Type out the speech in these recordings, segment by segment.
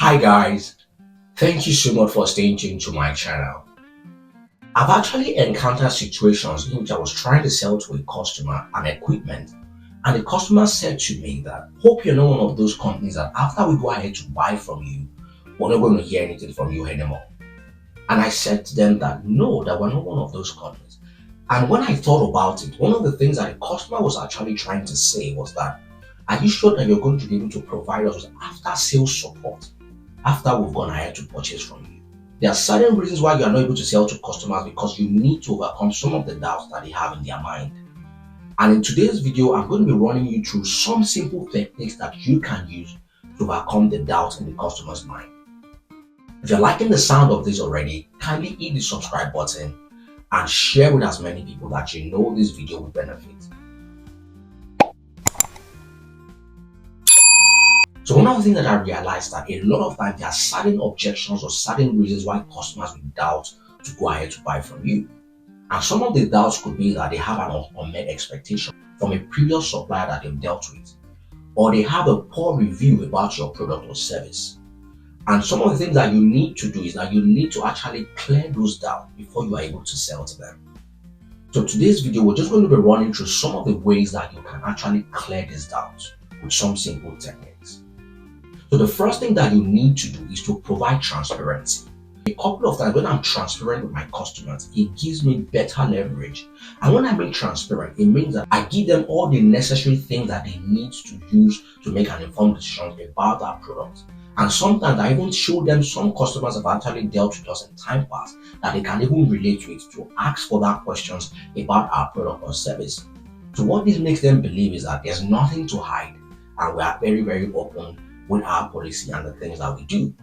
Hi guys, thank you so much for staying tuned to my channel. I've actually encountered situations in which I was trying to sell to a customer an equipment, and the customer said to me that, hope you're not one of those companies that after we go ahead to buy from you, we're not going to hear anything from you anymore. And I said to them that no, that we're not one of those companies. And when I thought about it, one of the things that the customer was actually trying to say was that, are you sure that you're going to be able to provide us with after sales support after we've gone ahead to purchase from you? There are certain reasons why you are not able to sell to customers because you need to overcome some of the doubts that they have in their mind. And in today's video, I'm going to be running you through some simple techniques that you can use to overcome the doubts in the customer's mind. If you're liking the sound of this already, kindly hit the subscribe button and share with as many people that you know this video will benefit. So one of the things that I realized that a lot of times there are certain objections or certain reasons why customers will doubt to go ahead to buy from you. And some of the doubts could be that they have an unmet expectation from a previous supplier that they've dealt with, or they have a poor review about your product or service. And some of the things that you need to do is that you need to actually clear those doubts before you are able to sell to them. So today's video, we're just going to be running through some of the ways that you can actually clear these doubts with some simple techniques. So the first thing that you need to do is to provide transparency. A couple of times when I'm transparent with my customers, it gives me better leverage. And when I mean transparent, it means that I give them all the necessary things that they need to use to make an informed decision about that product. And sometimes I even show them some customers have actually dealt with us in time past that they can even relate to it to ask for that questions about our product or service. So what this makes them believe is that there's nothing to hide and we are very, very open with our policy and the things that we do.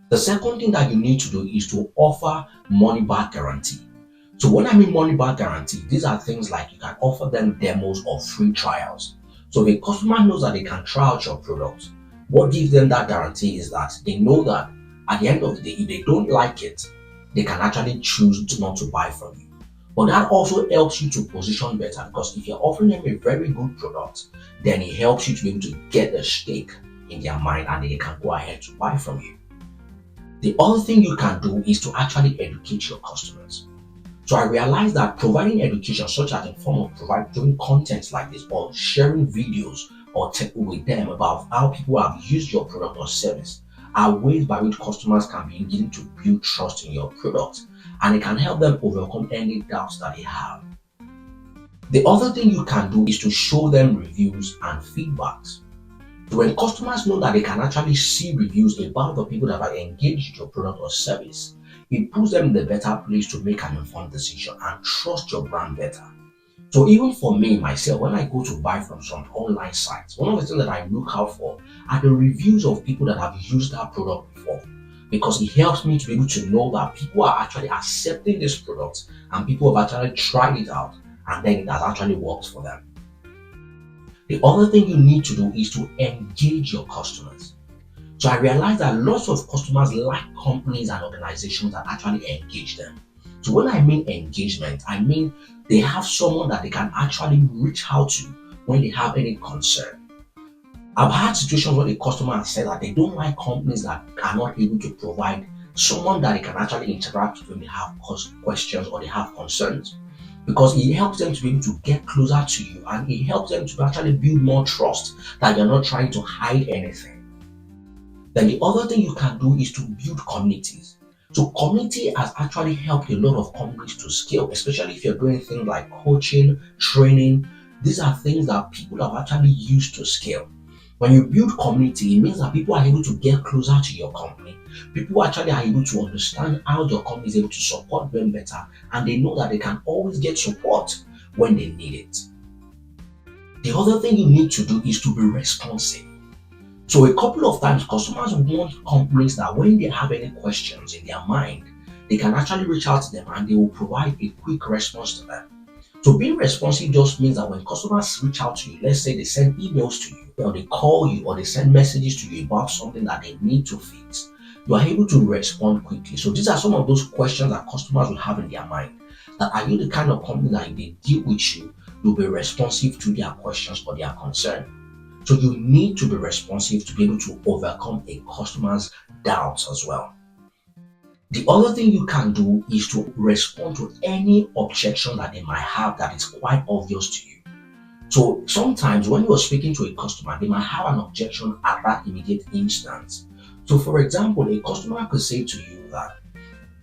The second thing that you need to do is to offer money back guarantee. So when I mean money back guarantee, these are things like you can offer them demos or free trials. So if a customer knows that they can try out your product, what gives them that guarantee is that they know that at the end of the day, if they don't like it, they can actually choose not to buy from you. But that also helps you to position better because if you're offering them a very good product, then it helps you to be able to get a stake in their mind and they can go ahead to buy from you. The other thing you can do is to actually educate your customers. So I realized that providing education such as in form of doing content like this or sharing videos or with them about how people have used your product or service are ways by which customers can begin to build trust in your product and it can help them overcome any doubts that they have. The other thing you can do is to show them reviews and feedbacks. So when customers know that they can actually see reviews about the people that have engaged with your product or service, it puts them in a better place to make an informed decision and trust your brand better. So even for me, myself, when I go to buy from some online sites, one of the things that I look out for are the reviews of people that have used that product before. Because it helps me to be able to know that people are actually accepting this product and people have actually tried it out and then it has actually worked for them. The other thing you need to do is to engage your customers. So I realized that lots of customers like companies and organizations that actually engage them. So when I mean engagement, I mean they have someone that they can actually reach out to when they have any concern. I've had situations where the customer has said that they don't like companies that are not able to provide someone that they can actually interact with when they have questions or they have concerns. Because it helps them to be able to get closer to you and it helps them to actually build more trust that you're not trying to hide anything. Then the other thing you can do is to build communities. So community has actually helped a lot of companies to scale, especially if you're doing things like coaching, training. These are things that people have actually used to scale. When you build community, it means that people are able to get closer to your company. People actually are able to understand how your company is able to support them better and they know that they can always get support when they need it. The other thing you need to do is to be responsive. So a couple of times customers want companies that when they have any questions in their mind, they can actually reach out to them and they will provide a quick response to them. So being responsive just means that when customers reach out to you, let's say they send emails to you, or they call you, or they send messages to you about something that they need to fix, you are able to respond quickly. So these are some of those questions that customers will have in their mind. That are you the kind of company that if they deal with you, you'll be responsive to their questions or their concern? So you need to be responsive to be able to overcome a customer's doubts as well. The other thing you can do is to respond to any objection that they might have that is quite obvious to you. So sometimes when you're speaking to a customer, they might have an objection at that immediate instance. So for example, a customer could say to you that,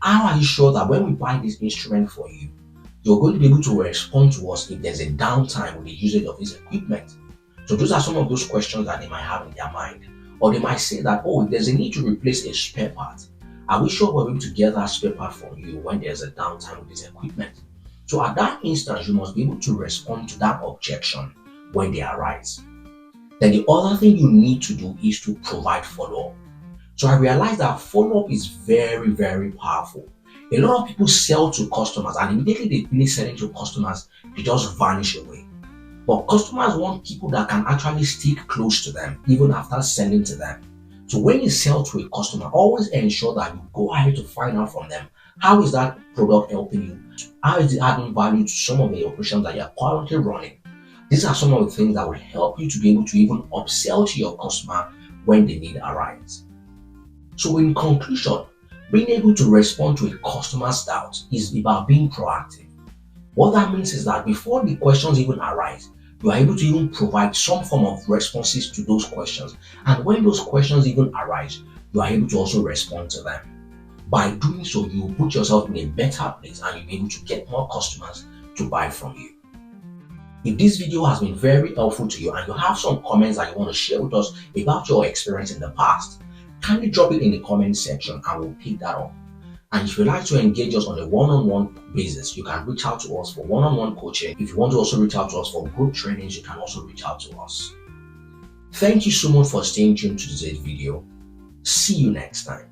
how are you sure that when we buy this instrument for you, you're going to be able to respond to us if there's a downtime with the usage of this equipment? So those are some of those questions that they might have in their mind. Or they might say that, oh, if there's a need to replace a spare part, are we sure we're able to get that spare part from you when there's a downtime with this equipment? So at that instance, you must be able to respond to that objection when they arise. Then the other thing you need to do is to provide follow-up. So I realized that follow-up is very, very powerful. A lot of people sell to customers and immediately they finish selling to customers, they just vanish away. But customers want people that can actually stick close to them even after selling to them. So when you sell to a customer, always ensure that you go ahead to find out from them, how is that product helping you? How is it adding value to some of the operations that you're currently running? These are some of the things that will help you to be able to even upsell to your customer when the need arises. So in conclusion, being able to respond to a customer's doubt is about being proactive. What that means is that before the questions even arise, you are able to even provide some form of responses to those questions. And when those questions even arise, you are able to also respond to them. By doing so, you put yourself in a better place and you'll be able to get more customers to buy from you. If this video has been very helpful to you and you have some comments that you want to share with us about your experience in the past, kindly drop it in the comment section and we'll pick that up. And if you'd like to engage us on a one-on-one basis, you can reach out to us for one-on-one coaching. If you want to also reach out to us for group trainings, you can also reach out to us. Thank you so much for staying tuned to today's video. See you next time.